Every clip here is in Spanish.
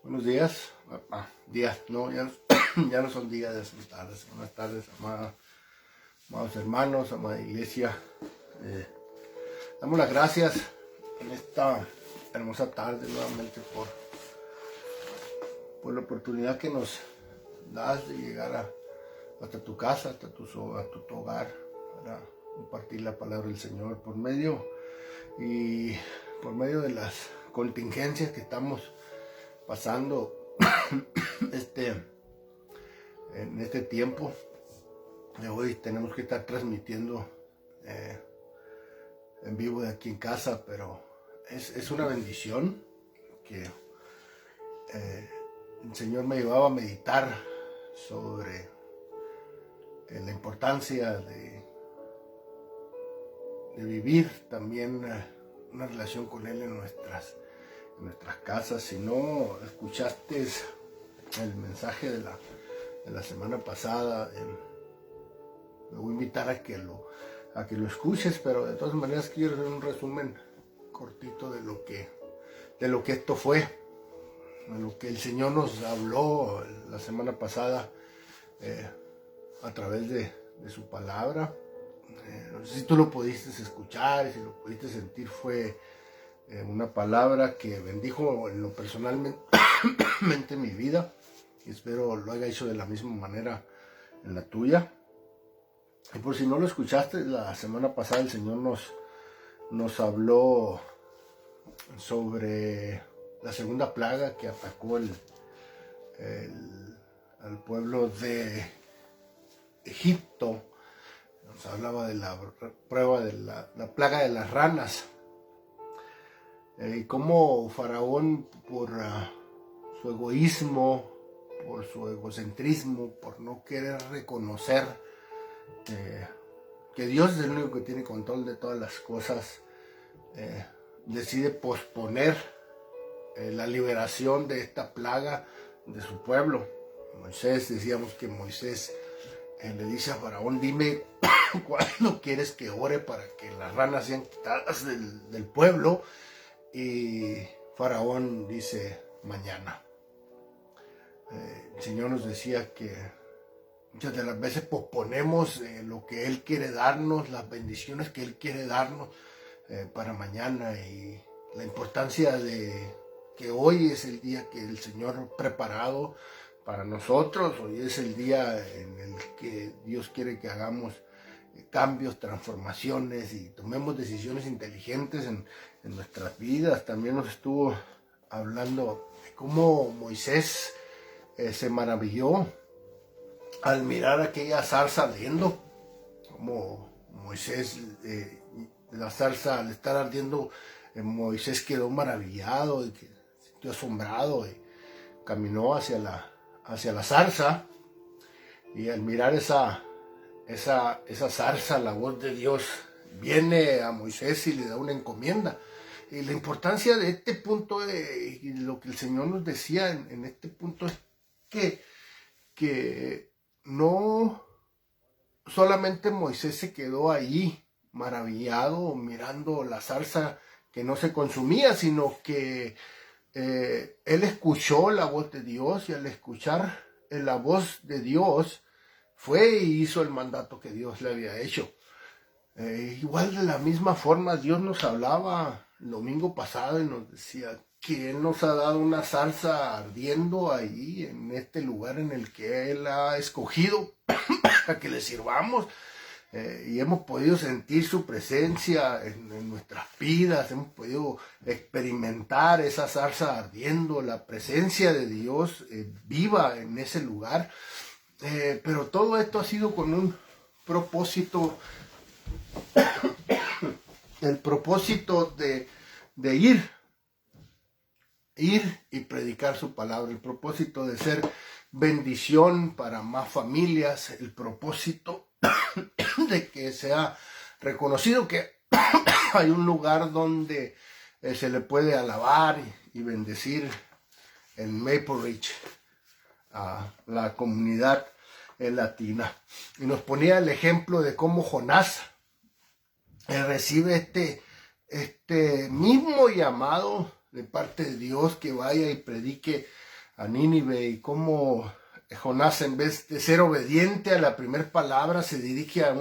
Buenos días. Días, no, ya no son días, ya son tardes. Buenas tardes, amados hermanos, amada iglesia. Damos las gracias en esta hermosa tarde nuevamente por la oportunidad que nos das de llegar hasta tu casa, hasta tu hogar, para compartir la palabra del Señor por medio de las contingencias que estamos pasando en este tiempo de hoy. Tenemos que estar transmitiendo en vivo de aquí en casa, pero es una bendición que el Señor me llevaba a meditar sobre la importancia de vivir también una relación con Él en nuestras casas. Si no escuchaste el mensaje de la semana pasada, me voy a invitar a que lo escuches, pero de todas maneras quiero hacer un resumen cortito de lo que esto fue, de lo que el Señor nos habló la semana pasada a través de su palabra. No sé si tú lo pudiste escuchar, si lo pudiste sentir. Fue una palabra que bendijo en lo personalmente mi vida, y espero lo haya hecho de la misma manera en la tuya. Y por si no lo escuchaste, la semana pasada el Señor nos habló sobre la segunda plaga que atacó al pueblo de Egipto. Nos hablaba de la prueba de la plaga de las ranas. Y cómo Faraón, por su egoísmo, por su egocentrismo, por no querer reconocer que Dios es el único que tiene control de todas las cosas, decide posponer la liberación de esta plaga de su pueblo. Decíamos que Moisés le dice a Faraón: dime cuándo quieres que ore para que las ranas sean quitadas del pueblo. Y Faraón dice: mañana. El Señor nos decía que muchas de las veces posponemos lo que Él quiere darnos, las bendiciones que Él quiere darnos para mañana, y la importancia de que hoy es el día que el Señor ha preparado para nosotros. Hoy es el día en el que Dios quiere que hagamos cambios, transformaciones y tomemos decisiones inteligentes en nuestras vidas. También nos estuvo hablando de cómo Moisés se maravilló al mirar aquella zarza ardiendo, como Moisés, la zarza al estar ardiendo, Moisés quedó maravillado y se sintió asombrado y caminó hacia la zarza, y al mirar esa zarza, la voz de Dios viene a Moisés y le da una encomienda. Y la importancia de este punto, y lo que el Señor nos decía en este punto, es que no solamente Moisés se quedó ahí maravillado mirando la zarza que no se consumía, sino que él escuchó la voz de Dios, y al escuchar la voz de Dios fue y hizo el mandato que Dios le había hecho. Igual, de la misma forma, Dios nos hablaba el domingo pasado y nos decía que Él nos ha dado una zarza ardiendo ahí en este lugar en el que Él ha escogido para que le sirvamos. Y hemos podido sentir su presencia en nuestras vidas, hemos podido experimentar esa zarza ardiendo, la presencia de Dios viva en ese lugar. Pero todo esto ha sido con un propósito, el propósito de ir y predicar su palabra, el propósito de ser bendición para más familias, el propósito de que sea reconocido que hay un lugar donde se le puede alabar y bendecir en Maple Ridge a la comunidad latina. Y nos ponía el ejemplo de cómo Jonás recibe este mismo llamado de parte de Dios, que vaya y predique a Nínive, y cómo Jonás, en vez de ser obediente a la primera palabra, se dirige a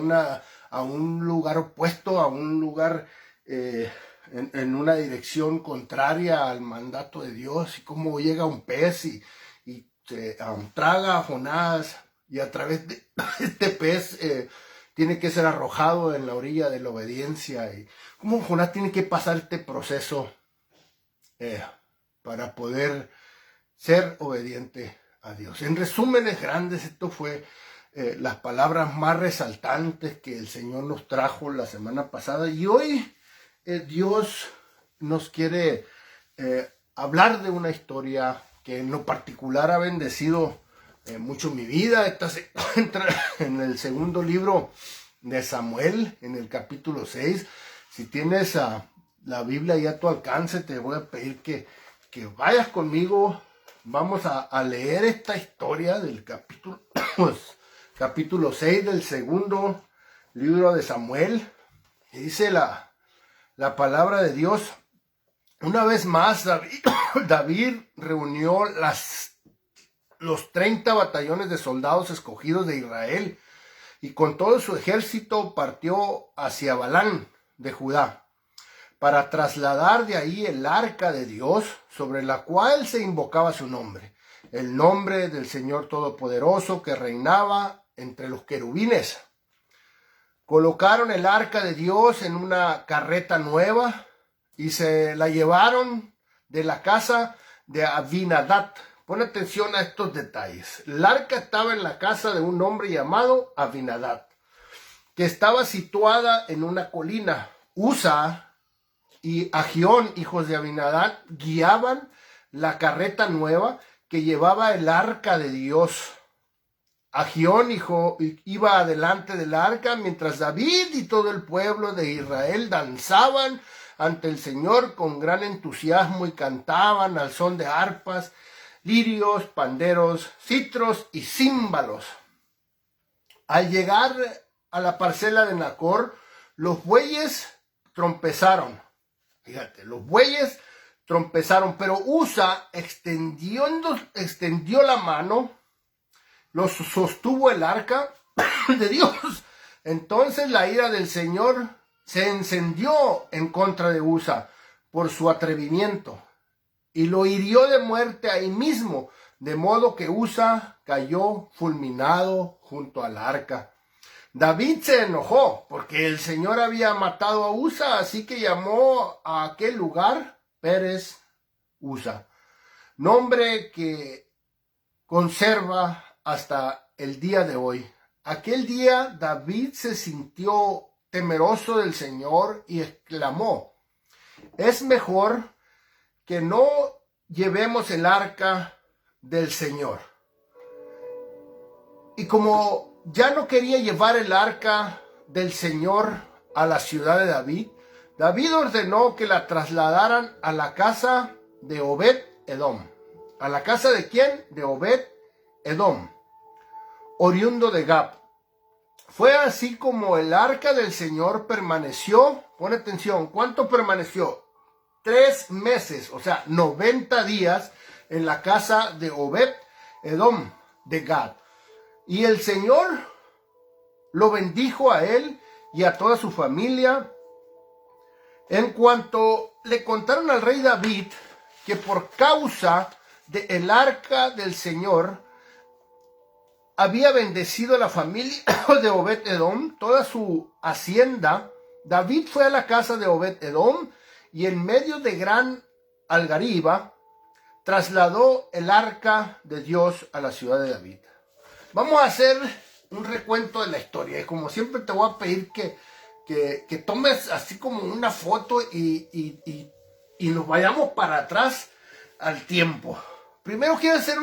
un lugar opuesto, a un lugar en una dirección contraria al mandato de Dios, y cómo llega un pez y se traga a Jonás, y a través de este pez tiene que ser arrojado en la orilla de la obediencia, y cómo Jonás tiene que pasar este proceso para poder ser obediente a Dios. En resúmenes grandes, esto fue las palabras más resaltantes que el Señor nos trajo la semana pasada, y hoy Dios nos quiere hablar de una historia que en lo particular ha bendecido mucho mi vida. Esta se encuentra en el segundo libro de Samuel, en el capítulo 6. Si tienes la Biblia ya a tu alcance, te voy a pedir que vayas conmigo. Vamos a leer esta historia del capítulo 6 del segundo libro de Samuel. Y dice la palabra de Dios: una vez más, David reunió los 30 batallones de soldados escogidos de Israel, y con todo su ejército partió hacia Balán de Judá, para trasladar de ahí el arca de Dios, sobre la cual se invocaba su nombre, el nombre del Señor Todopoderoso que reinaba entre los querubines. Colocaron el arca de Dios en una carreta nueva y se la llevaron de la casa de Abinadab. Pon atención a estos detalles. El arca estaba en la casa de un hombre llamado Abinadab, que estaba situada en una colina. Usa y Agión, hijos de Abinadab, guiaban la carreta nueva que llevaba el arca de Dios. Agión iba adelante del arca, mientras David y todo el pueblo de Israel danzaban ante el Señor con gran entusiasmo y cantaban al son de arpas, lirios, panderos, citros y címbalos. Al llegar a la parcela de Nacor, los bueyes trompezaron. Fíjate, los bueyes trompezaron, pero Usa extendió la mano, los sostuvo el arca de Dios. Entonces la ira del Señor se encendió en contra de Usa por su atrevimiento, y lo hirió de muerte ahí mismo, de modo que Usa cayó fulminado junto al arca. David se enojó porque el Señor había matado a Usa, así que llamó a aquel lugar Pérez Usa, nombre que conserva hasta el día de hoy. Aquel día David se sintió temeroso del Señor y exclamó: es mejor que no llevemos el arca del Señor. Y como ya no quería llevar el arca del Señor a la ciudad de David, David ordenó que la trasladaran a la casa de Obed-Edom. ¿A la casa de quién? De Obed-Edom, oriundo de Gab. Fue así como el arca del Señor permaneció. Pon atención, ¿cuánto permaneció? 3 meses, o sea, 90 días en la casa de Obed-Edom de Gad. Y el Señor lo bendijo a él y a toda su familia. En cuanto le contaron al rey David que por causa del arca del Señor había bendecido a la familia de Obed-Edom, toda su hacienda, David fue a la casa de Obed-Edom y en medio de gran algariba trasladó el arca de Dios a la ciudad de David. Vamos a hacer un recuento de la historia, y como siempre te voy a pedir que tomes así como una foto y nos vayamos para atrás al tiempo. Primero quiero hacer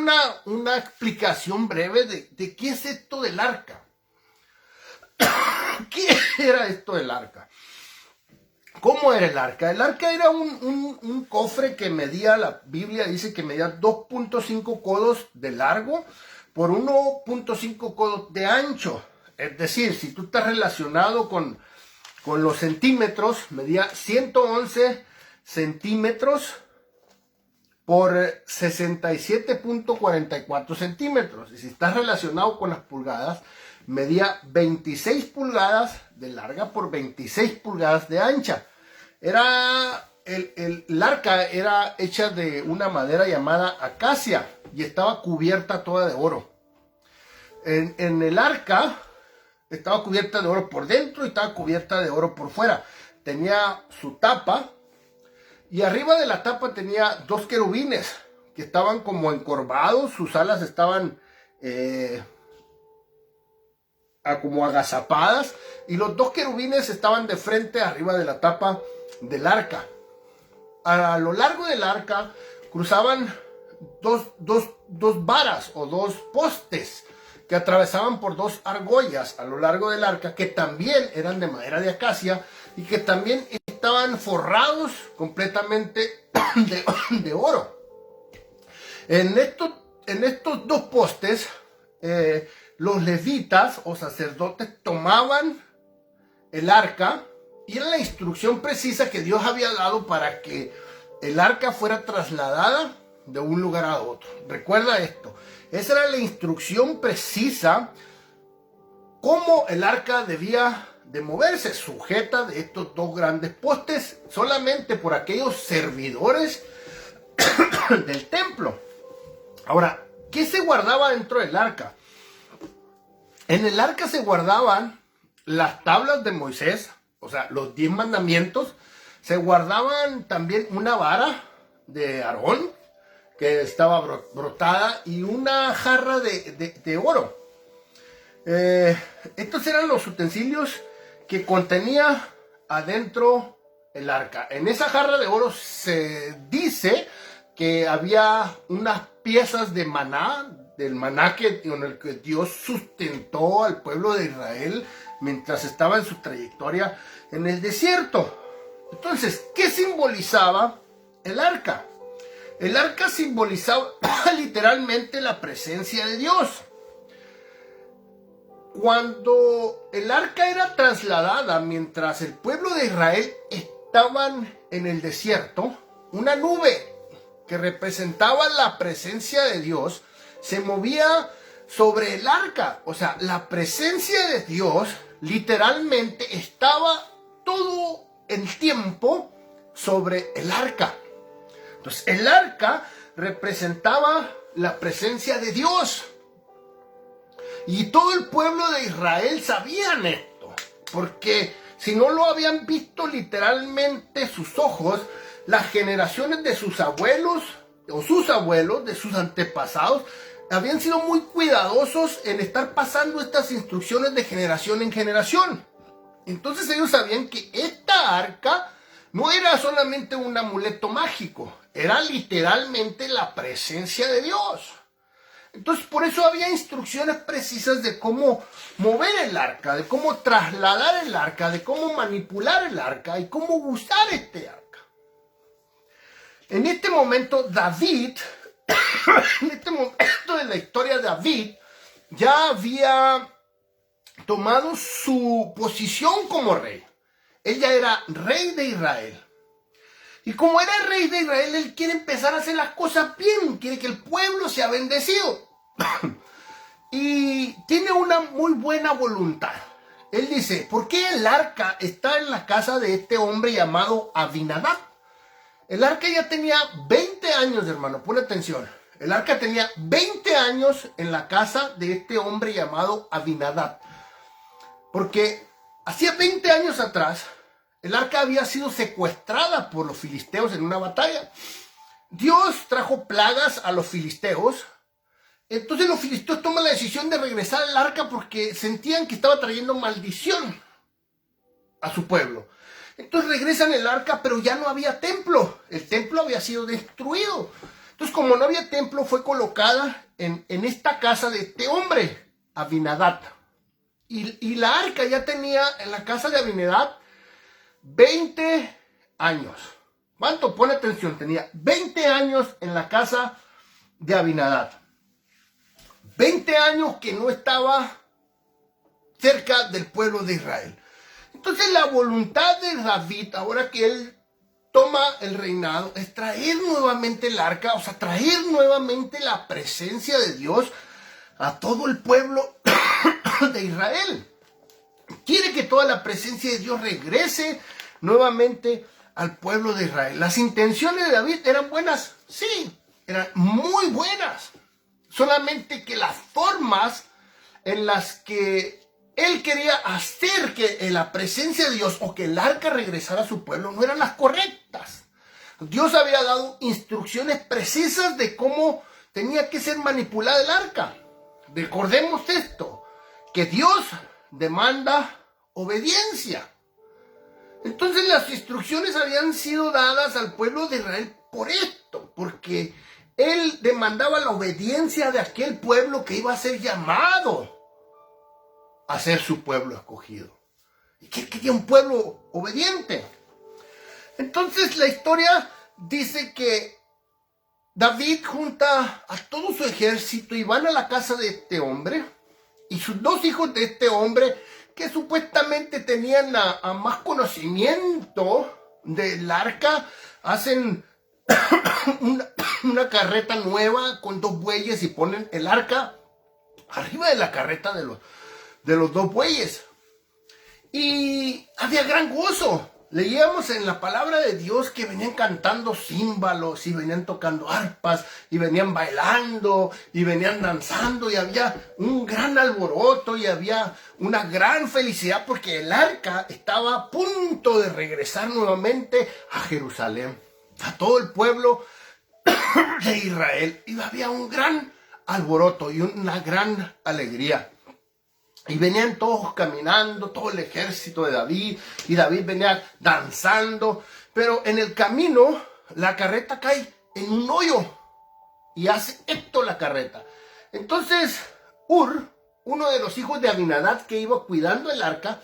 una explicación breve de qué es esto del arca. ¿Qué era esto del arca? ¿Cómo era el arca? El arca era un cofre que medía, la Biblia dice que medía 2.5 codos de largo por 1.5 codos de ancho. Es decir, si tú estás relacionado con los centímetros, medía 111 centímetros por 67.44 centímetros. Y si está relacionado con las pulgadas, medía 26 pulgadas de larga por 26 pulgadas de ancha. El arca era hecha de una madera llamada acacia y estaba cubierta toda de oro. En el arca estaba cubierta de oro por dentro y estaba cubierta de oro por fuera. Tenía su tapa y arriba de la tapa tenía dos querubines que estaban como encorvados, sus alas estaban como agazapadas y los dos querubines estaban de frente arriba de la tapa del arca. A lo largo del arca cruzaban dos varas o dos postes que atravesaban por dos argollas a lo largo del arca, que también eran de madera de acacia y que también estaban forrados completamente de oro. En estos dos postes, los levitas o sacerdotes tomaban el arca y era la instrucción precisa que Dios había dado para que el arca fuera trasladada de un lugar a otro. Recuerda esto. Esa era la instrucción precisa cómo el arca debía de moverse, sujeta de estos dos grandes postes solamente por aquellos servidores del templo. Ahora, ¿qué se guardaba dentro del arca? En el arca se guardaban las tablas de Moisés, o sea, los 10 mandamientos. Se guardaban también una vara de Aarón que estaba brotada y una jarra de oro. Estos eran los utensilios que contenía adentro el arca. En esa jarra de oro se dice que había unas piezas de maná, del maná con el que Dios sustentó al pueblo de Israel mientras estaba en su trayectoria en el desierto. Entonces, ¿qué simbolizaba el arca? El arca simbolizaba literalmente la presencia de Dios. Cuando el arca era trasladada mientras el pueblo de Israel estaban en el desierto, una nube que representaba la presencia de Dios se movía sobre el arca. O sea, la presencia de Dios literalmente estaba todo el tiempo sobre el arca. Entonces, el arca representaba la presencia de Dios. Y todo el pueblo de Israel sabían esto, porque si no lo habían visto literalmente sus ojos, las generaciones de sus abuelos o sus abuelos, de sus antepasados, habían sido muy cuidadosos en estar pasando estas instrucciones de generación en generación. Entonces ellos sabían que esta arca no era solamente un amuleto mágico, era literalmente la presencia de Dios. Entonces por eso había instrucciones precisas de cómo mover el arca, de cómo trasladar el arca, de cómo manipular el arca y cómo usar este arca. En este momento David, en este momento de la historia de David, ya había tomado su posición como rey. Él ya era rey de Israel. Y como era el rey de Israel, él quiere empezar a hacer las cosas bien, quiere que el pueblo sea bendecido. Y tiene una muy buena voluntad. Él dice, ¿por qué el arca está en la casa de este hombre llamado Abinadab? El arca ya tenía 20 años, hermano, pon atención. El arca tenía 20 años en la casa de este hombre llamado Abinadab. Porque hacía 20 años atrás, el arca había sido secuestrada por los filisteos en una batalla. Dios trajo plagas a los filisteos. Entonces los filisteos toman la decisión de regresar al arca porque sentían que estaba trayendo maldición a su pueblo. Entonces regresan el arca, pero ya no había templo. El templo había sido destruido. Entonces, como no había templo, fue colocada en esta casa de este hombre, Abinadab. Y la arca ya tenía en la casa de Abinadab 20 años. ¿Cuánto? Pon atención, tenía 20 años en la casa de Abinadab. 20 años que no estaba cerca del pueblo de Israel. Entonces la voluntad de David, ahora que él toma el reinado es traer nuevamente el arca, o sea, traer nuevamente la presencia de Dios a todo el pueblo de Israel. Quiere que toda la presencia de Dios regrese nuevamente al pueblo de Israel. Las intenciones de David eran buenas, sí, eran muy buenas. Solamente que las formas en las que él quería hacer que la presencia de Dios o que el arca regresara a su pueblo no eran las correctas. Dios había dado instrucciones precisas de cómo tenía que ser manipulada el arca. Recordemos esto, que Dios demanda obediencia. Entonces las instrucciones habían sido dadas al pueblo de Israel por esto, porque él demandaba la obediencia de aquel pueblo que iba a ser llamado a ser su pueblo escogido. Y que él quería un pueblo obediente. Entonces la historia dice que David junta a todo su ejército y van a la casa de este hombre, y sus dos hijos de este hombre, que supuestamente tenían a más conocimiento del arca, hacen una carreta nueva con dos bueyes y ponen el arca arriba de la carreta de los dos bueyes. Y había gran gozo. Leíamos en la palabra de Dios que venían cantando címbalos y venían tocando arpas y venían bailando y venían danzando, y había un gran alboroto y había una gran felicidad porque el arca estaba a punto de regresar nuevamente a Jerusalén, a todo el pueblo de Israel. Y había un gran alboroto y una gran alegría. Y venían todos caminando, todo el ejército de David, y David venía danzando, pero en el camino la carreta cae en un hoyo y hace esto la carreta. Entonces Ur, uno de los hijos de Abinadab que iba cuidando el arca,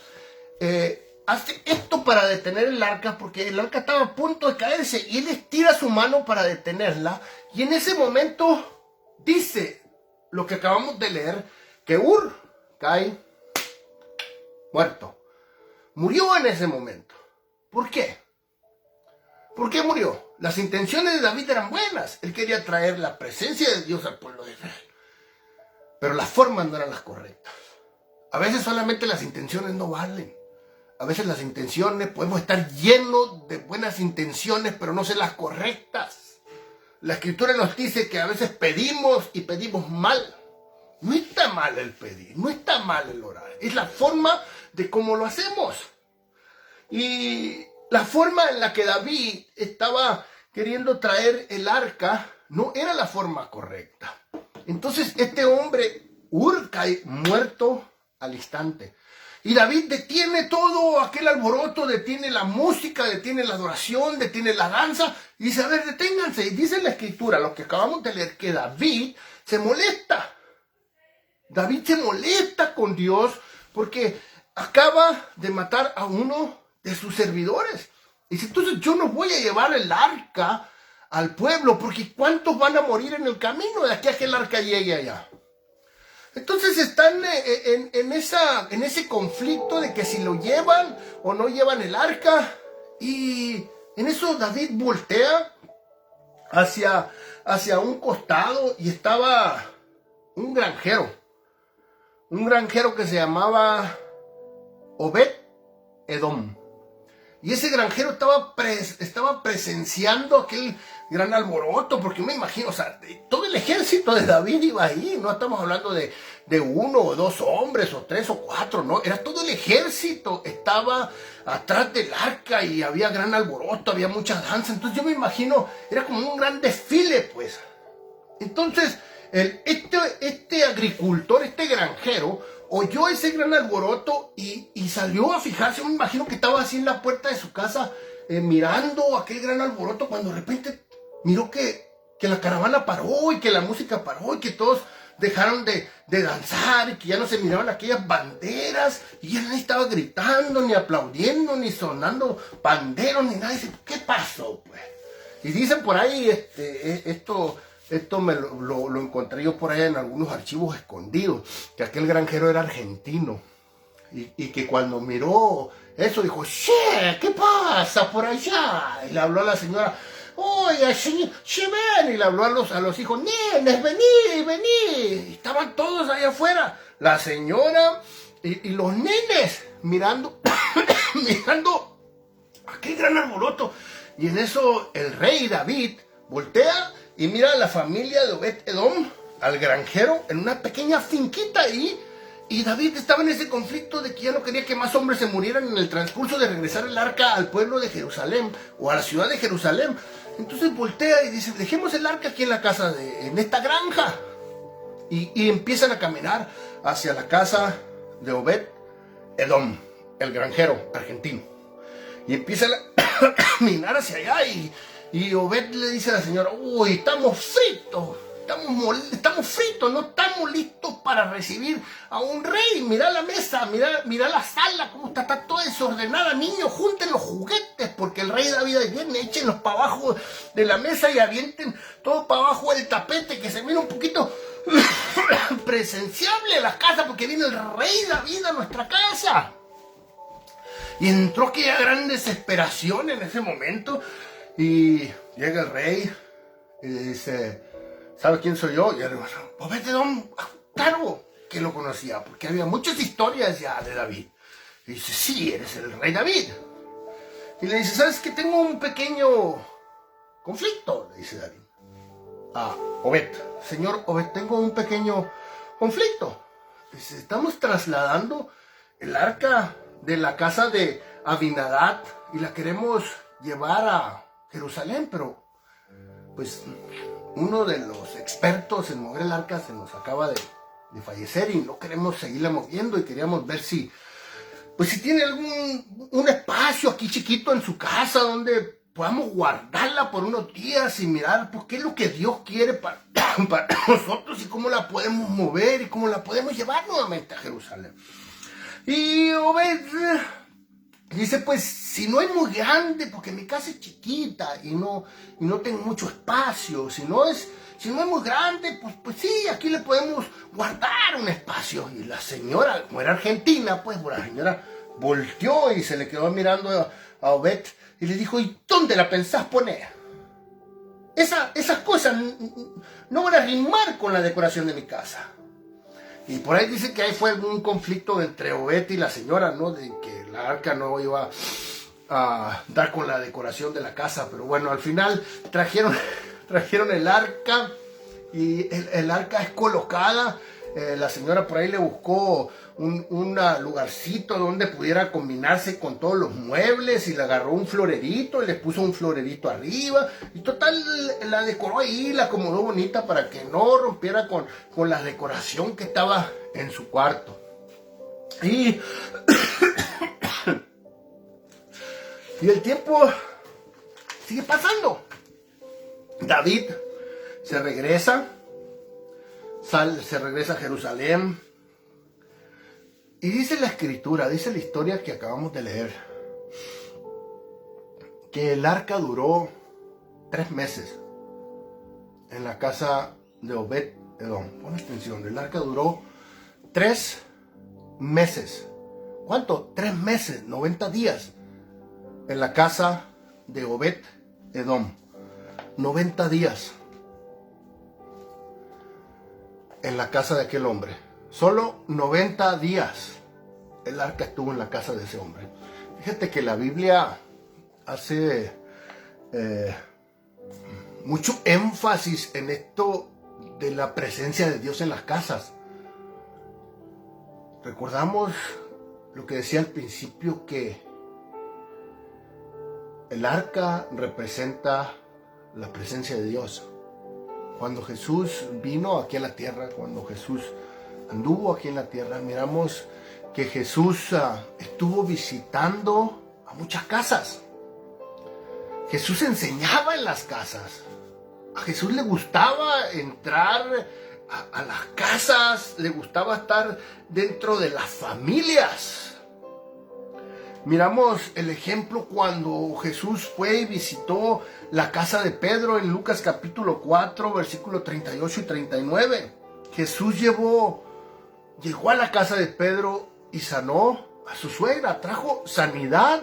hace esto para detener el arca, porque el arca estaba a punto de caerse, y él estira su mano para detenerla, y en ese momento dice lo que acabamos de leer, que Ur cae muerto. Murió en ese momento. ¿Por qué? ¿Por qué murió? Las intenciones de David eran buenas. Él quería traer la presencia de Dios al pueblo de Israel. Pero las formas no eran las correctas. A veces solamente las intenciones no valen. A veces las intenciones, podemos estar llenos de buenas intenciones, pero no ser las correctas. La Escritura nos dice que a veces pedimos y pedimos mal. No está mal el pedir, no está mal el orar. Es la forma de cómo lo hacemos. Y la forma en la que David estaba queriendo traer el arca no era la forma correcta. Entonces este hombre, Ur, cae muerto al instante. Y David detiene todo aquel alboroto, detiene la música, detiene la adoración, detiene la danza. Y dice, a ver, deténganse. Y dice en la Escritura, lo que acabamos de leer, que David se molesta. David se molesta con Dios porque acaba de matar a uno de sus servidores. Y dice, entonces yo no voy a llevar el arca al pueblo, porque ¿cuántos van a morir en el camino de aquí a que el arca llegue allá? Entonces están en ese conflicto de que si lo llevan o no llevan el arca. Y en eso David voltea hacia un costado y estaba un granjero que se llamaba Obed Edom. Y ese granjero estaba presenciando aquel gran alboroto, porque me imagino, o sea, todo el ejército de David iba ahí. No estamos hablando de uno o dos hombres o tres o cuatro, no, era todo el ejército, estaba atrás del arca y había gran alboroto, había mucha danza. Entonces yo me imagino, era como un gran desfile, pues. Entonces este agricultor, este granjero, oyó ese gran alboroto y salió a fijarse. Me imagino que estaba así en la puerta de su casa mirando aquel gran alboroto, cuando de repente miró que la caravana paró y que la música paró y que todos dejaron de danzar y que ya no se miraban aquellas banderas, y ya nadie estaba gritando, ni aplaudiendo, ni sonando panderos, ni nada. Y dice, ¿qué pasó, pues? Y dicen por ahí, esto me lo encontré yo por allá en algunos archivos escondidos, que aquel granjero era argentino, y que cuando miró eso dijo, che, ¿qué pasa por allá? Y le habló a la señora, oiga, che, ven. Y le habló a los hijos, nenes, vení. Y estaban todos ahí afuera, la señora y los nenes mirando, mirando aquel gran alboroto. Y en eso el rey David voltea y mira a la familia de Obed-Edom, al granjero, en una pequeña finquita ahí. Y David estaba en ese conflicto de que ya no quería que más hombres se murieran en el transcurso de regresar el arca al pueblo de Jerusalén o a la ciudad de Jerusalén. Entonces voltea y dice, dejemos el arca aquí en la casa, en esta granja. Y empiezan a caminar hacia la casa de Obed-Edom, el granjero argentino. Y empiezan a caminar hacia allá y Obed le dice a la señora, uy, estamos fritos. Estamos fritos, no estamos listos para recibir a un rey. Mirá la mesa, mirá la sala, cómo está toda desordenada. Niños, junten los juguetes, porque el rey David viene, échenlos para abajo de la mesa y avienten todo para abajo del tapete, que se mira un poquito presenciable la casa, porque viene el rey David a nuestra casa. Y entró aquella gran desesperación en ese momento, y llega el rey y le dice, ¿sabe quién soy yo? Y él dijo, Obed-Edom, claro que lo conocía, porque había muchas historias ya de David. Y dice, sí, eres el rey David. Y le dice, ¿sabes qué? Tengo un pequeño conflicto, le dice David. Obed, señor Obed, tengo un pequeño conflicto. Dice, estamos trasladando el arca de la casa de Abinadab y la queremos llevar a Jerusalén, pero pues uno de los expertos en mover el arca se nos acaba de fallecer y no queremos seguirla moviendo y queríamos ver si tiene un espacio aquí chiquito en su casa donde podamos guardarla por unos días y mirar pues, qué es lo que Dios quiere para nosotros y cómo la podemos mover y cómo la podemos llevar nuevamente a Jerusalén. Y Obed dice, pues, si no es muy grande, porque mi casa es chiquita y no tengo mucho espacio, si no es muy grande, pues sí, aquí le podemos guardar un espacio. Y la señora, como era argentina, pues la señora volteó y se le quedó mirando a Obed y le dijo, ¿y dónde la pensás poner? Esas cosas no van a rimar con la decoración de mi casa. Y por ahí dice que ahí fue un conflicto entre Obed y la señora, ¿no? De que la arca no iba a dar con la decoración de la casa. Pero bueno, al final trajeron el arca y el arca es colocada. La señora por ahí le buscó un lugarcito donde pudiera combinarse con todos los muebles y le agarró un florerito y le puso un florerito arriba y total la decoró ahí, la acomodó bonita para que no rompiera con la decoración que estaba en su cuarto. Y el tiempo sigue pasando. David se regresa a Jerusalén. Y dice la escritura, dice la historia que acabamos de leer, que el arca duró 3 meses en la casa de Obed-Edom. Pon atención, el arca duró 3 meses. ¿Cuánto? 3 meses, 90 días en la casa de Obed-Edom. 90 días en la casa de aquel hombre. Solo 90 días el arca estuvo en la casa de ese hombre. Fíjate que la Biblia hace mucho énfasis en esto de la presencia de Dios en las casas. Recordamos lo que decía al principio, que el arca representa la presencia de Dios. Cuando Jesús vino aquí a la tierra, cuando Jesús anduvo aquí en la tierra, miramos que Jesús estuvo visitando a muchas casas. Jesús enseñaba en las casas. A Jesús le gustaba entrar a las casas, le gustaba estar dentro de las familias. Miramos el ejemplo cuando Jesús fue y visitó la casa de Pedro en Lucas capítulo 4, versículos 38 y 39. Jesús llegó a la casa de Pedro y sanó a su suegra, trajo sanidad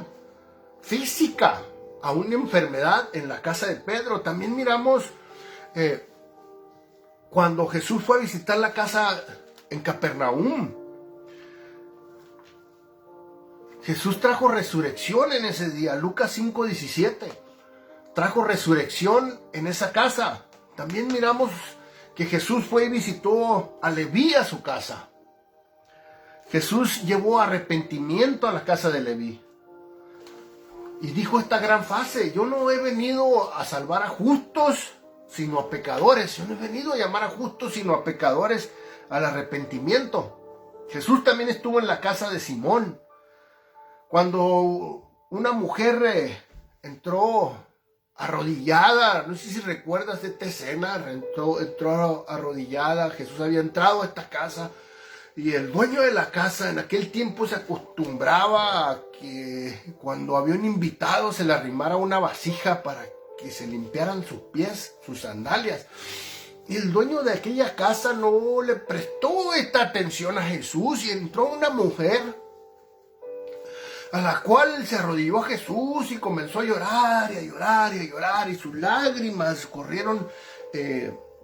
física a una enfermedad en la casa de Pedro. También miramos cuando Jesús fue a visitar la casa en Capernaum. Jesús trajo resurrección en ese día. Lucas 5:17. Trajo resurrección en esa casa. También miramos que Jesús fue y visitó a Leví a su casa. Jesús llevó arrepentimiento a la casa de Leví. Y dijo esta gran frase: yo no he venido a salvar a justos, sino a pecadores. Yo no he venido a llamar a justos, sino a pecadores al arrepentimiento. Jesús también estuvo en la casa de Simón. Cuando una mujer entró arrodillada, no sé si recuerdas esta escena, entró arrodillada. Jesús había entrado a esta casa y el dueño de la casa en aquel tiempo se acostumbraba a que cuando había un invitado se le arrimara una vasija para que se limpiaran sus pies, sus sandalias. Y el dueño de aquella casa no le prestó esta atención a Jesús y entró una mujer a la cual se arrodilló a Jesús y comenzó a llorar y a llorar y a llorar, y sus lágrimas corrieron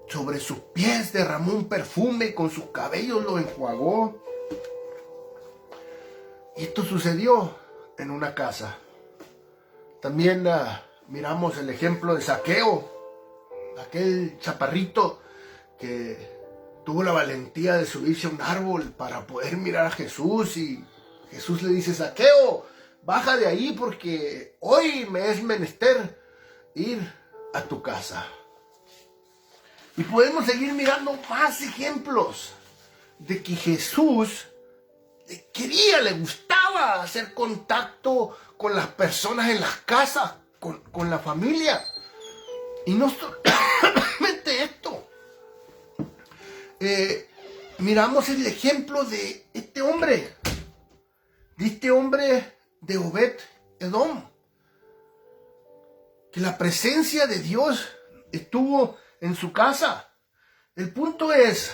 sobre sus pies, derramó un perfume y con sus cabellos lo enjuagó. Y esto sucedió en una casa. También miramos el ejemplo de Zaqueo, aquel chaparrito que tuvo la valentía de subirse a un árbol para poder mirar a Jesús, y Jesús le dice: Zaqueo, baja de ahí porque hoy me es menester ir a tu casa. Y podemos seguir mirando más ejemplos de que Jesús le gustaba hacer contacto con las personas en las casas, con la familia. Y no solamente esto. Miramos el ejemplo de este hombre de Obed-Edom, que la presencia de Dios estuvo en su casa. El punto es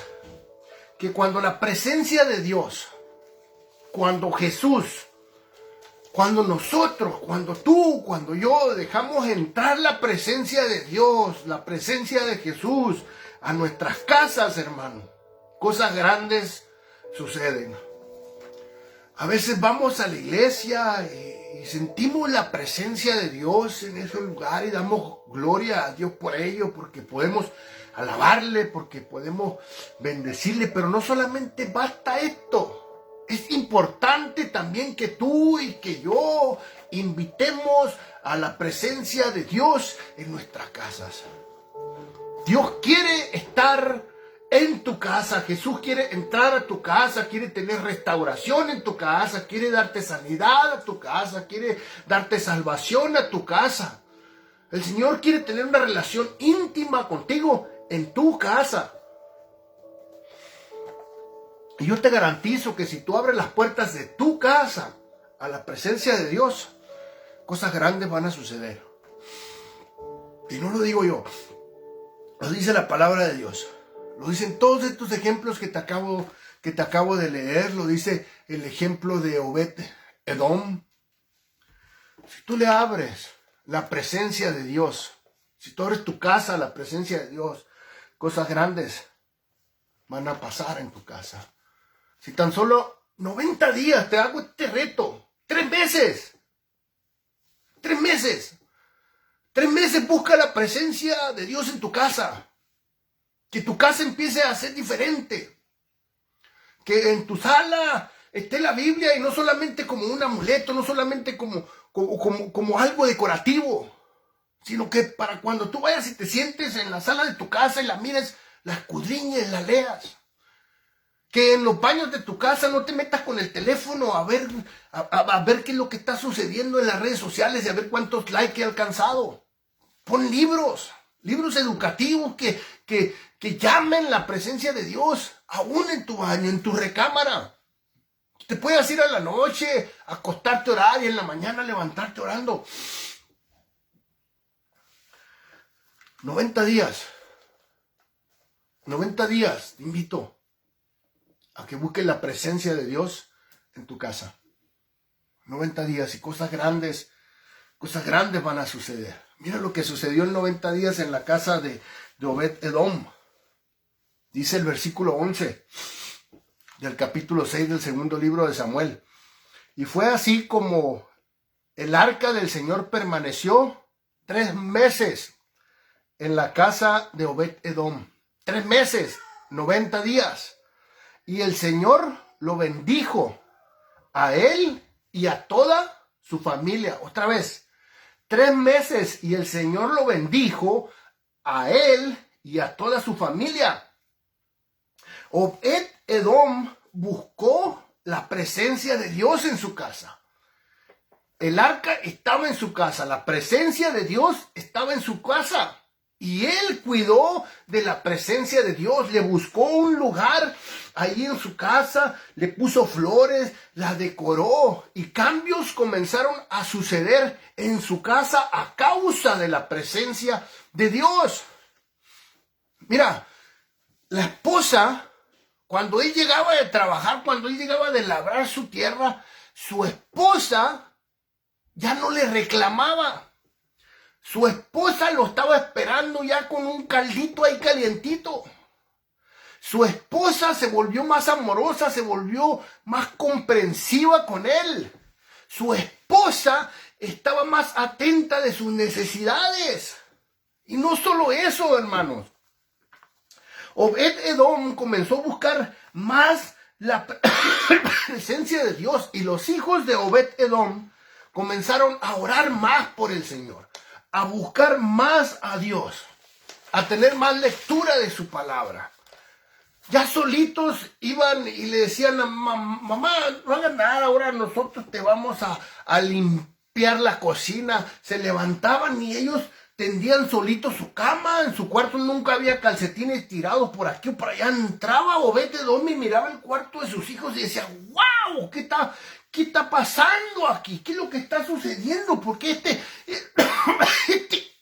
que cuando la presencia de Dios, cuando Jesús, cuando nosotros, cuando tú, cuando yo dejamos entrar la presencia de Dios, la presencia de Jesús a nuestras casas, hermano, cosas grandes suceden. A veces vamos a la iglesia y sentimos la presencia de Dios en ese lugar y damos gloria a Dios por ello, porque podemos alabarle, porque podemos bendecirle. Pero no solamente basta esto. Es importante también que tú y que yo invitemos a la presencia de Dios en nuestras casas. Dios quiere estar en tu casa. Jesús quiere entrar a tu casa, quiere tener restauración en tu casa, quiere darte sanidad a tu casa, quiere darte salvación a tu casa. El Señor quiere tener una relación íntima contigo en tu casa. Y yo te garantizo que si tú abres las puertas de tu casa a la presencia de Dios, cosas grandes van a suceder. Y no lo digo yo, lo dice la palabra de Dios. Lo dicen todos estos ejemplos que te acabo de leer. Lo dice el ejemplo de Obed-Edom. Si tú le abres la presencia de Dios, si tú abres tu casa a la presencia de Dios, cosas grandes van a pasar en tu casa. Si tan solo 90 días te hago este reto, 3 meses, 3 meses, 3 meses busca la presencia de Dios en tu casa. Que tu casa empiece a ser diferente. Que en tu sala esté la Biblia y no solamente como un amuleto, no solamente como algo decorativo, sino que para cuando tú vayas y te sientes en la sala de tu casa y la mires, la escudriñes, la leas. Que en los baños de tu casa no te metas con el teléfono a ver qué es lo que está sucediendo en las redes sociales y a ver cuántos likes he alcanzado. Pon libros educativos que llamen la presencia de Dios, aún en tu baño, en tu recámara. Te puedes ir a la noche, acostarte a orar y en la mañana levantarte orando. 90 días, te invito a que busques la presencia de Dios en tu casa. 90 días y cosas grandes van a suceder. Mira lo que sucedió en 90 días en la casa de Obed-Edom. Dice el versículo 11 del capítulo 6 del segundo libro de Samuel. Y fue así como el arca del Señor permaneció 3 meses en la casa de Obed-Edom. 3 meses, 90 días. Y el Señor lo bendijo a él y a toda su familia. Otra vez, 3 meses y el Señor lo bendijo a él y a toda su familia. Obed-Edom buscó la presencia de Dios en su casa. El arca estaba en su casa, la presencia de Dios estaba en su casa. Y él cuidó de la presencia de Dios, le buscó un lugar ahí en su casa, le puso flores, la decoró y cambios comenzaron a suceder en su casa a causa de la presencia de Dios. Mira, la esposa, cuando él llegaba de trabajar, cuando él llegaba de labrar su tierra, su esposa ya no le reclamaba. Su esposa lo estaba esperando ya con un caldito ahí calientito. Su esposa se volvió más amorosa, se volvió más comprensiva con él. Su esposa estaba más atenta de sus necesidades. Y no solo eso, hermanos. Obed-Edom comenzó a buscar más la presencia de Dios. Y los hijos de Obed-Edom comenzaron a orar más por el Señor, a buscar más a Dios, a tener más lectura de su palabra. Ya solitos iban y le decían a mamá, no hagas nada, ahora nosotros te vamos a limpiar la cocina. Se levantaban y ellos tendían solitos su cama. En su cuarto nunca había calcetines tirados por aquí o por allá. Entraba Obed-Edom y miraba el cuarto de sus hijos y decía, wow, ¿qué está pasando aquí? ¿Qué es lo que está sucediendo? ¿Por qué este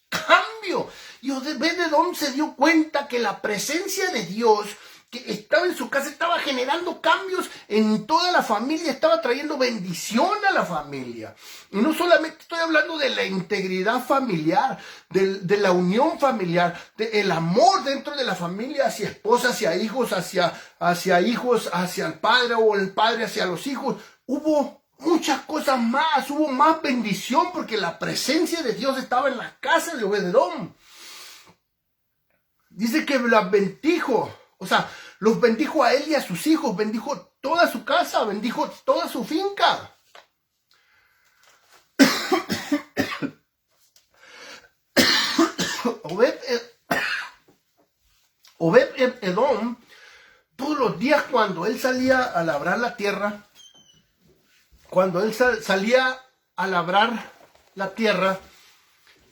cambio? Y Obed-Edom se dio cuenta que la presencia de Dios que estaba en su casa estaba generando cambios en toda la familia, estaba trayendo bendición a la familia. Y no solamente estoy hablando de la integridad familiar, de la unión familiar, del amor dentro de la familia hacia esposa, hacia hijos, hacia el padre o el padre hacia los hijos. Hubo muchas cosas más, hubo más bendición porque la presencia de Dios estaba en la casa de Obed-Edom. Dice que las bendijo, o sea, los bendijo a él y a sus hijos, bendijo toda su casa, bendijo toda su finca. Obed-Edom, todos los días cuando él salía a labrar la tierra,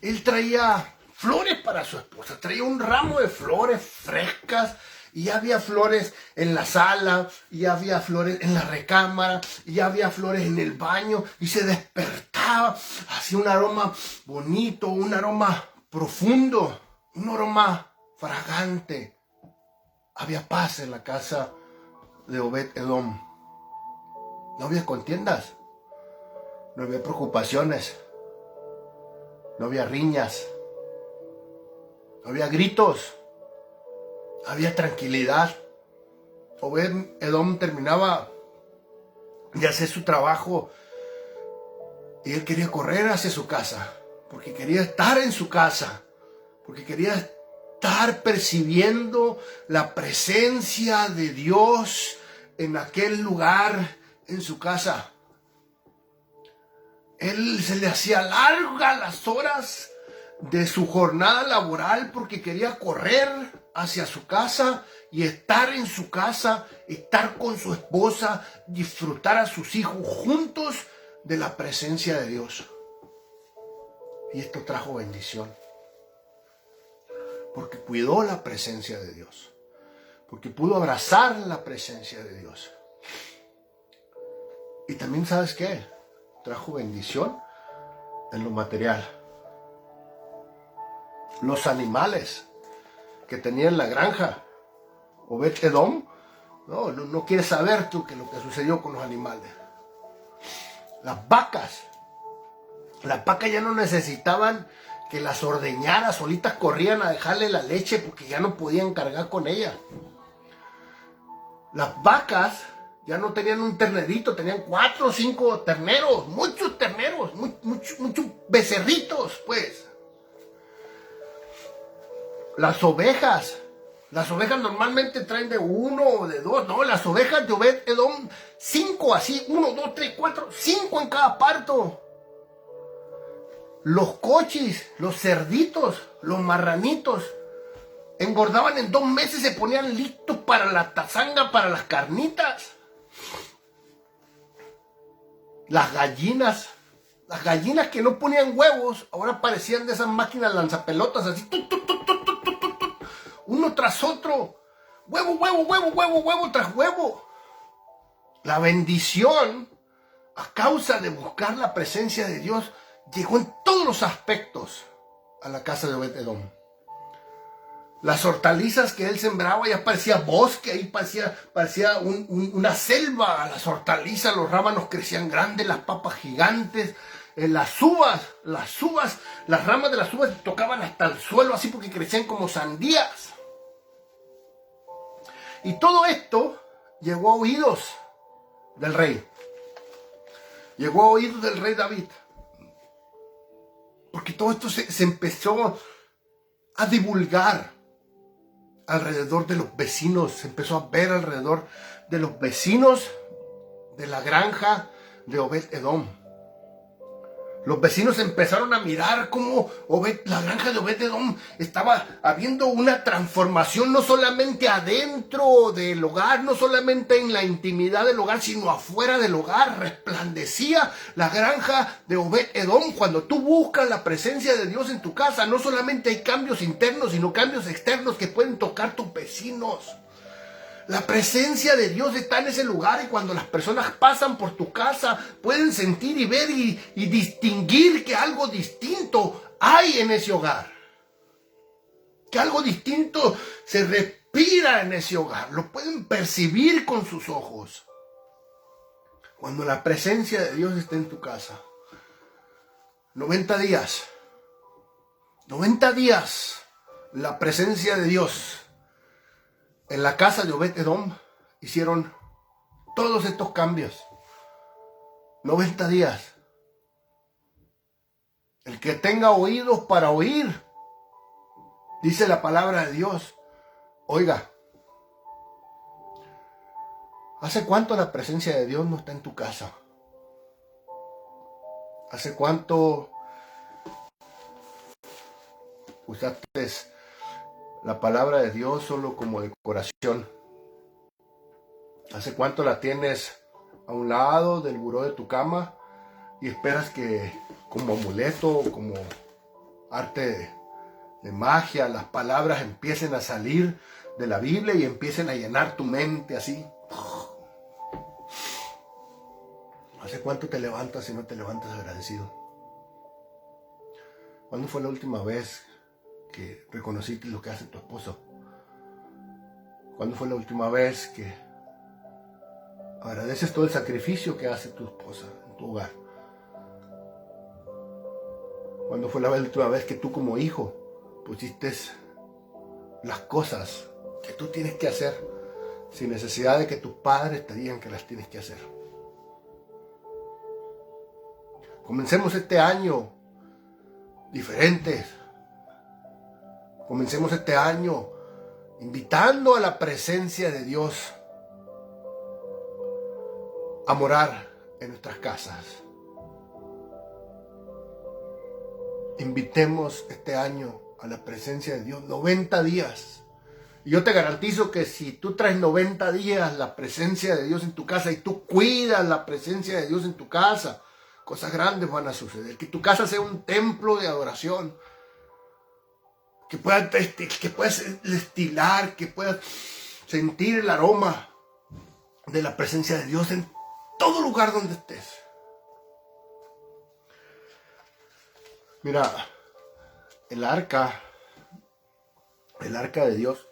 él traía flores para su esposa, traía un ramo de flores frescas, y había flores en la sala, y había flores en la recámara, y había flores en el baño, y se despertaba, hacía un aroma bonito, un aroma profundo, un aroma fragante. Había paz en la casa de Obed-Edom. No había contiendas, no había preocupaciones, no había riñas, no había gritos, había tranquilidad. Obed-Edom terminaba de hacer su trabajo y él quería correr hacia su casa, porque quería estar en su casa, porque quería estar percibiendo la presencia de Dios en aquel lugar, en su casa. Él se le hacía largas las horas de su jornada laboral porque quería correr hacia su casa y estar en su casa, estar con su esposa, disfrutar a sus hijos juntos de la presencia de Dios. Y esto trajo bendición, porque cuidó la presencia de Dios, porque pudo abrazar la presencia de Dios. Y también, ¿sabes qué? Trajo bendición en lo material. Los animales que tenía en la granja, Obed-Edom, no quiere saber tú que lo que sucedió con los animales. Las vacas. Las vacas ya no necesitaban que las ordeñara, solitas corrían a dejarle la leche porque ya no podían cargar con ella. Las vacas ya no tenían un ternerito, tenían 4 o 5 terneros, muchos terneros, muchos becerritos, pues. Las ovejas normalmente traen de 1 o de 2, no, las ovejas de Obed-Edom, 5 así, 1, 2, 3, 4, 5 en cada parto. Los cochis, los cerditos, los marranitos, engordaban en 2 meses, se ponían listos para la tazanga, para las carnitas. Las gallinas que no ponían huevos, ahora parecían de esas máquinas lanzapelotas, así, uno tras otro, huevo tras huevo. La bendición, a causa de buscar la presencia de Dios, llegó en todos los aspectos a la casa de Obed-Edom. Las hortalizas que él sembraba ya parecía bosque, ahí parecía una selva. Las hortalizas, los rábanos crecían grandes, las papas gigantes, las ramas de las uvas tocaban hasta el suelo así porque crecían como sandías. Y todo esto llegó a oídos del rey. Llegó a oídos del rey David. Porque todo esto se empezó a divulgar alrededor de los vecinos, se empezó a ver alrededor de los vecinos de la granja de Obed-Edom. Los vecinos empezaron a mirar cómo la granja de Obed-Edom estaba habiendo una transformación, no solamente adentro del hogar, no solamente en la intimidad del hogar, sino afuera del hogar. Resplandecía la granja de Obed-Edom. Cuando tú buscas la presencia de Dios en tu casa, no solamente hay cambios internos, sino cambios externos que pueden tocar tus vecinos. La presencia de Dios está en ese lugar y cuando las personas pasan por tu casa pueden sentir y ver y distinguir que algo distinto hay en ese hogar. Que algo distinto se respira en ese hogar. Lo pueden percibir con sus ojos. Cuando la presencia de Dios está en tu casa. 90 días. 90 días. La presencia de Dios en la casa de Obed-Edom hicieron todos estos cambios. 90 días. El que tenga oídos para oír, dice la palabra de Dios, oiga. ¿Hace cuánto la presencia de Dios no está en tu casa? ¿Hace cuánto usaste la palabra de Dios solo como decoración? ¿Hace cuánto la tienes a un lado del buró de tu cama y esperas que como amuleto, como arte de magia, las palabras empiecen a salir de la Biblia y empiecen a llenar tu mente así? ¿Hace cuánto te levantas y no te levantas agradecido? ¿Cuándo fue la última vez que reconociste lo que hace tu esposo? ¿Cuándo fue la última vez que agradeces todo el sacrificio que hace tu esposa en tu hogar? ¿Cuándo fue la última vez que tú como hijo pusiste las cosas que tú tienes que hacer sin necesidad de que tus padres te digan que las tienes que hacer? Comencemos este año diferentes. Comencemos este año invitando a la presencia de Dios a morar en nuestras casas. Invitemos este año a la presencia de Dios 90 días. Y yo te garantizo que si tú traes 90 días la presencia de Dios en tu casa y tú cuidas la presencia de Dios en tu casa, cosas grandes van a suceder. Que tu casa sea un templo de adoración. Que puedas destilar, que puedas sentir el aroma de la presencia de Dios en todo lugar donde estés. Mira, el arca de Dios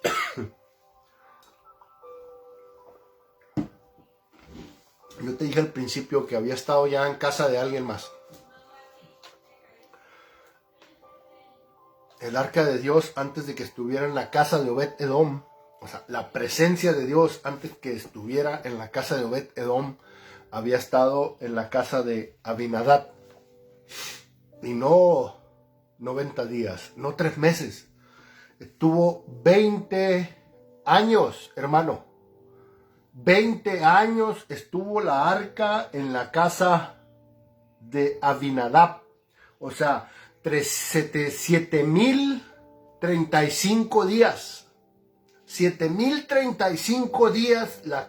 Yo te dije al principio que había estado ya en casa de alguien más. El arca de Dios, antes de que estuviera en la casa de Obed-Edom, o sea, la presencia de Dios antes que estuviera en la casa de Obed-Edom, había estado en la casa de Abinadab. Y no 90 días, no 3 meses. Estuvo 20 años, hermano. 20 años estuvo la arca en la casa de Abinadab. O sea, 7,035 días. 7,035 días la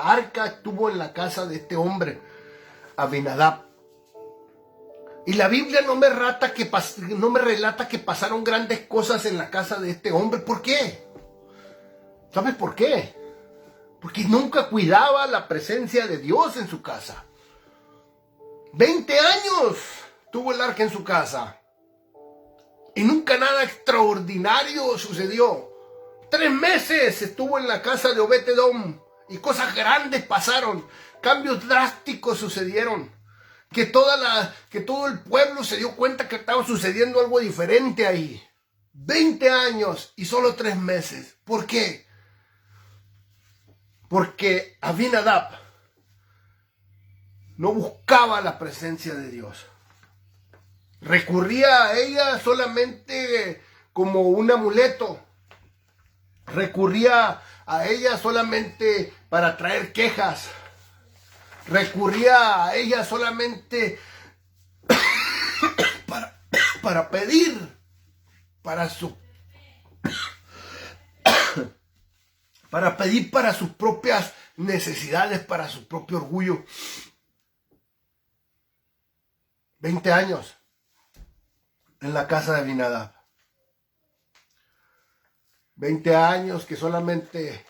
arca estuvo en la casa de este hombre, Abinadab. Y la Biblia no me relata que pasaron grandes cosas en la casa de este hombre. ¿Por qué? ¿Sabes por qué? Porque nunca cuidaba la presencia de Dios en su casa. 20 años tuvo el arca en su casa. Y nunca nada extraordinario sucedió. 3 meses estuvo en la casa de Obed-Edom. Y cosas grandes pasaron. Cambios drásticos sucedieron. Que todo el pueblo se dio cuenta que estaba sucediendo algo diferente ahí. 20 años y solo 3 meses. ¿Por qué? Porque Abinadab no buscaba la presencia de Dios. Recurría a ella solamente como un amuleto. Recurría a ella solamente para traer quejas. Recurría a ella solamente para pedir para pedir para sus propias necesidades, para su propio orgullo. 20 años en la casa de Abinadab. 20 años que solamente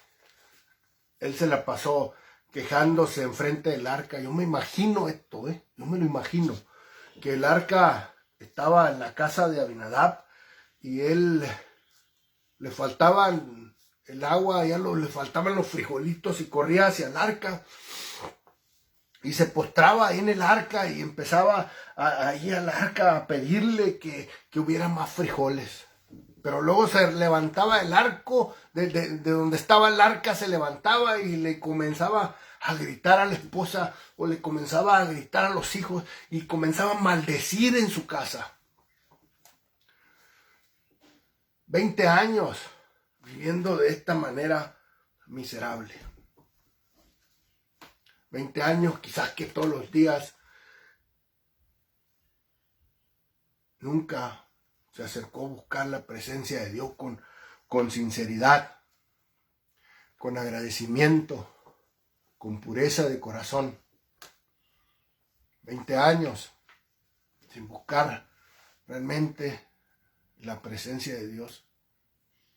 él se la pasó quejándose enfrente del arca. Yo me imagino esto, yo me lo imagino, que el arca estaba en la casa de Abinadab y él le faltaban el agua, le faltaban los frijolitos y corría hacia el arca y se postraba ahí en el arca y empezaba ahí al arca a pedirle que hubiera más frijoles. Pero luego se levantaba el arco, de donde estaba el arca se levantaba y le comenzaba a gritar a la esposa o le comenzaba a gritar a los hijos y comenzaba a maldecir en su casa. 20 años viviendo de esta manera miserable. 20 años quizás que todos los días nunca se acercó a buscar la presencia de Dios con sinceridad, con agradecimiento, con pureza de corazón. 20 años sin buscar realmente la presencia de Dios,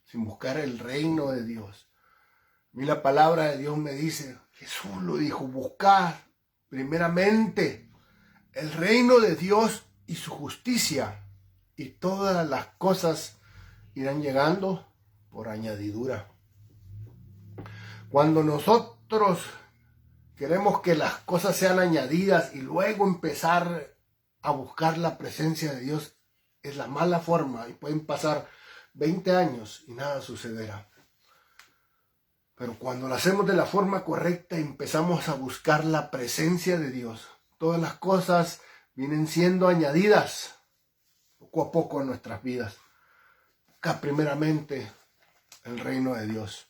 sin buscar el reino de Dios. A mí la palabra de Dios me dice, Jesús lo dijo, buscar primeramente el reino de Dios y su justicia, y todas las cosas irán llegando por añadidura. Cuando nosotros queremos que las cosas sean añadidas y luego empezar a buscar la presencia de Dios, es la mala forma y pueden pasar 20 años y nada sucederá. Pero cuando lo hacemos de la forma correcta y empezamos a buscar la presencia de Dios, todas las cosas vienen siendo añadidas poco a poco en nuestras vidas. Busca primeramente el reino de Dios.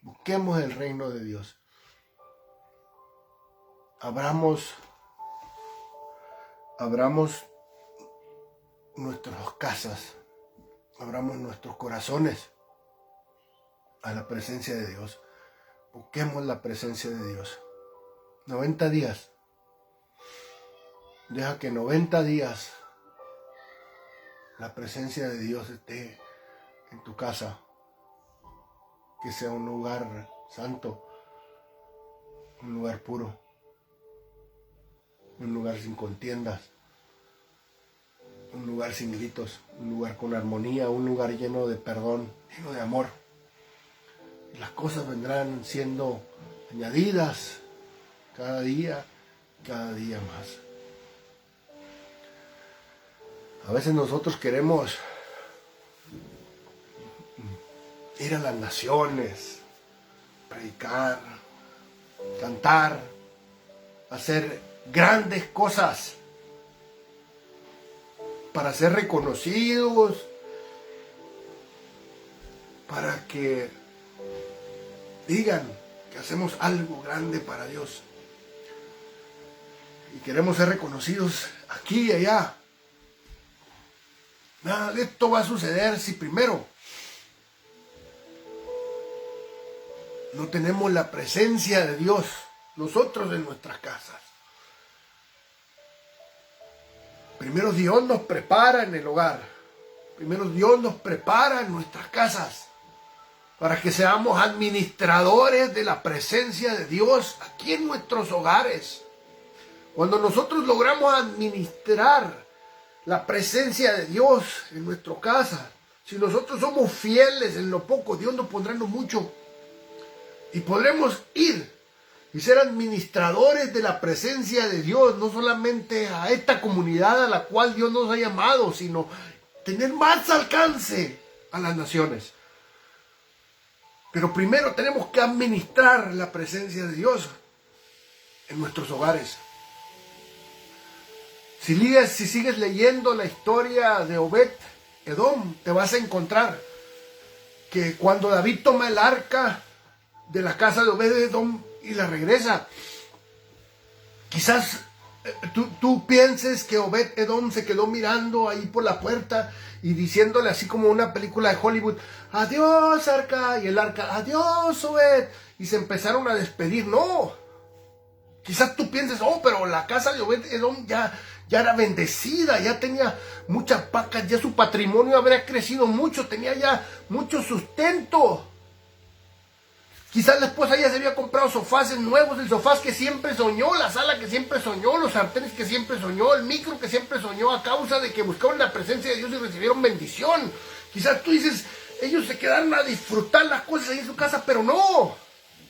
Busquemos el reino de Dios. Abramos nuestras casas, abramos nuestros corazones a la presencia de Dios. Busquemos la presencia de Dios. 90 días. Deja que 90 días la presencia de Dios esté en tu casa. Que sea un lugar santo, un lugar puro, un lugar sin contiendas, un lugar sin gritos, un lugar con armonía, un lugar lleno de perdón, lleno de amor. Y las cosas vendrán siendo añadidas cada día más. A veces nosotros queremos ir a las naciones, predicar, cantar, hacer grandes cosas para ser reconocidos, para que digan que hacemos algo grande para Dios. Y queremos ser reconocidos aquí y allá. Nada de esto va a suceder si primero no tenemos la presencia de Dios nosotros en nuestras casas. Primero Dios nos prepara en el hogar. Primero Dios nos prepara en nuestras casas para que seamos administradores de la presencia de Dios aquí en nuestros hogares. Cuando nosotros logramos administrar la presencia de Dios en nuestra casa, si nosotros somos fieles en lo poco, Dios nos pondrá en lo mucho. Y podremos ir y ser administradores de la presencia de Dios, no solamente a esta comunidad a la cual Dios nos ha llamado, sino tener más alcance a las naciones. Pero primero tenemos que administrar la presencia de Dios en nuestros hogares. Si sigues leyendo la historia de Obed Edom, te vas a encontrar que cuando David toma el arca de la casa de Obed Edom y la regresa, quizás tú pienses que Obed Edom se quedó mirando ahí por la puerta y diciéndole así como una película de Hollywood: adiós arca, y el arca: adiós Obed, y se empezaron a despedir. No, quizás tú pienses: oh, pero la casa de Obed Edom ya era bendecida, ya tenía muchas vacas, ya su patrimonio habría crecido mucho, tenía ya mucho sustento. Quizás la esposa ya se había comprado sofás nuevos, el sofá que siempre soñó, la sala que siempre soñó, los sartenes que siempre soñó, el micro que siempre soñó, a causa de que buscaron la presencia de Dios y recibieron bendición. Quizás tú dices: ellos se quedaron a disfrutar las cosas ahí en su casa, pero no.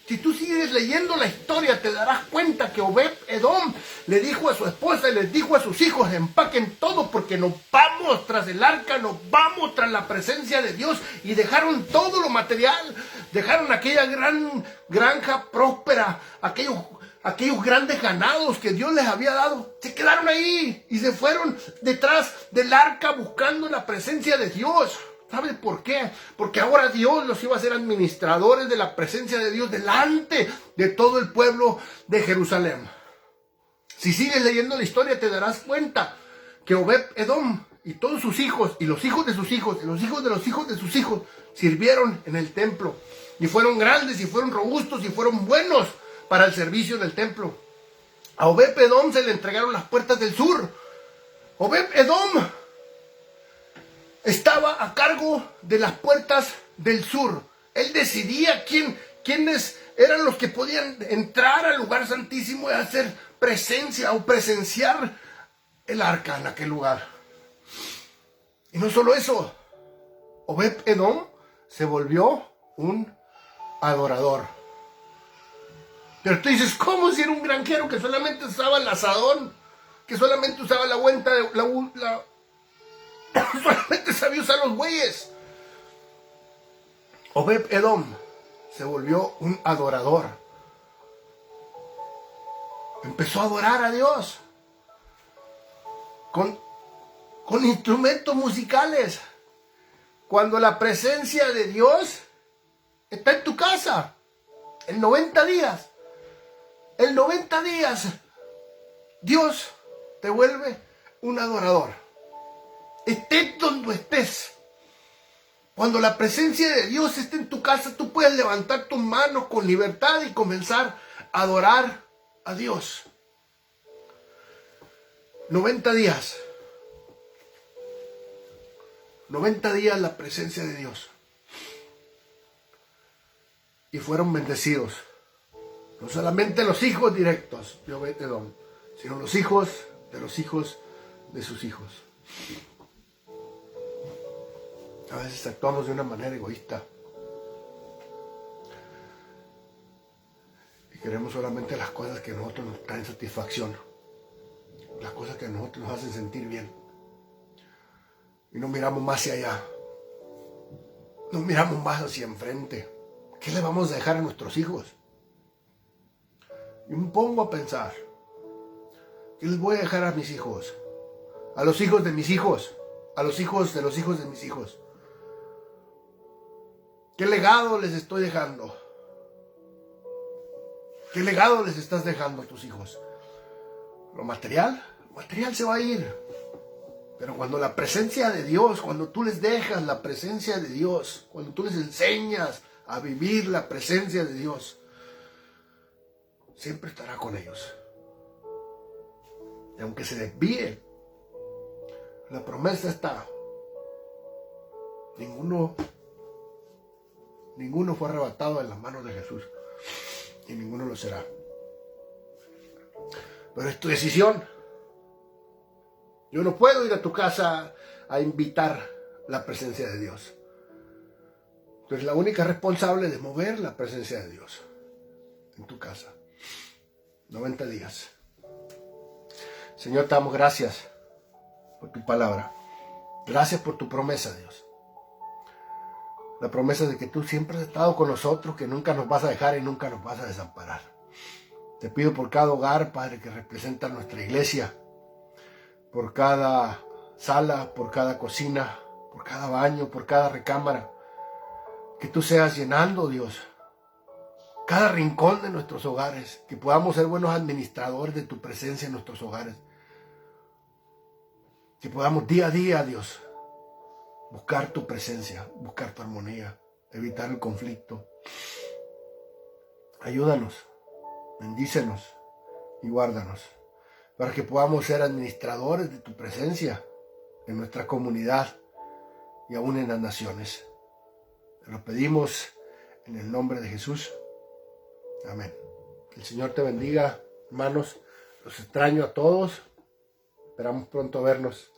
Si tú sigues leyendo la historia, te darás cuenta que Obed Edom le dijo a su esposa y les dijo a sus hijos: empaquen todo porque nos vamos tras el arca, nos vamos tras la presencia de Dios. Y dejaron todo lo material, dejaron aquella gran granja próspera, aquellos grandes ganados que Dios les había dado. Se quedaron ahí y se fueron detrás del arca buscando la presencia de Dios. ¿Sabe por qué? Porque ahora Dios los iba a hacer administradores de la presencia de Dios delante de todo el pueblo de Jerusalén. Si sigues leyendo la historia, te darás cuenta que Obed Edom y todos sus hijos, y los hijos de sus hijos, y los hijos de los hijos de sus hijos, sirvieron en el templo. Y fueron grandes, y fueron robustos, y fueron buenos para el servicio en el templo. A Obed Edom se le entregaron las puertas del sur. Obed Edom estaba a cargo de las puertas del sur. Él decidía quiénes eran los que podían entrar al lugar santísimo y hacer presencia o presenciar el arca en aquel lugar. Y no solo eso, Obed Edom se volvió un adorador. Pero tú dices: ¿cómo si era un granjero que solamente usaba el asadón? Que solamente usaba la cuenta de solamente sabía usar los bueyes. Obed Edom se volvió un adorador. Empezó a adorar a Dios con instrumentos musicales. Cuando la presencia de Dios está en tu casa, en 90 días, Dios te vuelve un adorador. Estés donde estés. Cuando la presencia de Dios esté en tu casa, tú puedes levantar tus manos con libertad y comenzar a adorar a Dios. 90 días. 90 días la presencia de Dios. Y fueron bendecidos. No solamente los hijos directos de Obed Edom, sino los hijos de sus hijos. A veces actuamos de una manera egoísta. Y queremos solamente las cosas que a nosotros nos traen satisfacción, las cosas que a nosotros nos hacen sentir bien. Y no miramos más hacia allá, no miramos más hacia enfrente. ¿Qué le vamos a dejar a nuestros hijos? Yo me pongo a pensar, ¿qué les voy a dejar a mis hijos? A los hijos de mis hijos, a los hijos de mis hijos. ¿Qué legado les estoy dejando? ¿Qué legado les estás dejando a tus hijos? Lo material se va a ir. Pero cuando la presencia de Dios, cuando tú les dejas la presencia de Dios, cuando tú les enseñas a vivir la presencia de Dios, siempre estará con ellos. Y aunque se desvíe, la promesa está. Ninguno fue arrebatado en las manos de Jesús. Y ninguno lo será. Pero es tu decisión. Yo no puedo ir a tu casa a invitar la presencia de Dios. Tú eres la única responsable de mover la presencia de Dios en tu casa. 90 días. Señor, te damos gracias por tu palabra. Gracias por tu promesa, Dios. La promesa de que tú siempre has estado con nosotros, que nunca nos vas a dejar y nunca nos vas a desamparar. Te pido por cada hogar, Padre, que representa nuestra iglesia, por cada sala, por cada cocina, por cada baño, por cada recámara, que tú seas llenando, Dios, cada rincón de nuestros hogares, que podamos ser buenos administradores de tu presencia en nuestros hogares, que podamos día a día, Dios, buscar tu presencia, buscar tu armonía, evitar el conflicto. Ayúdanos, bendícenos y guárdanos, para que podamos ser administradores de tu presencia en nuestra comunidad y aún en las naciones. Te lo pedimos en el nombre de Jesús. Amén. Que el Señor te bendiga, hermanos. Los extraño a todos. Esperamos pronto vernos.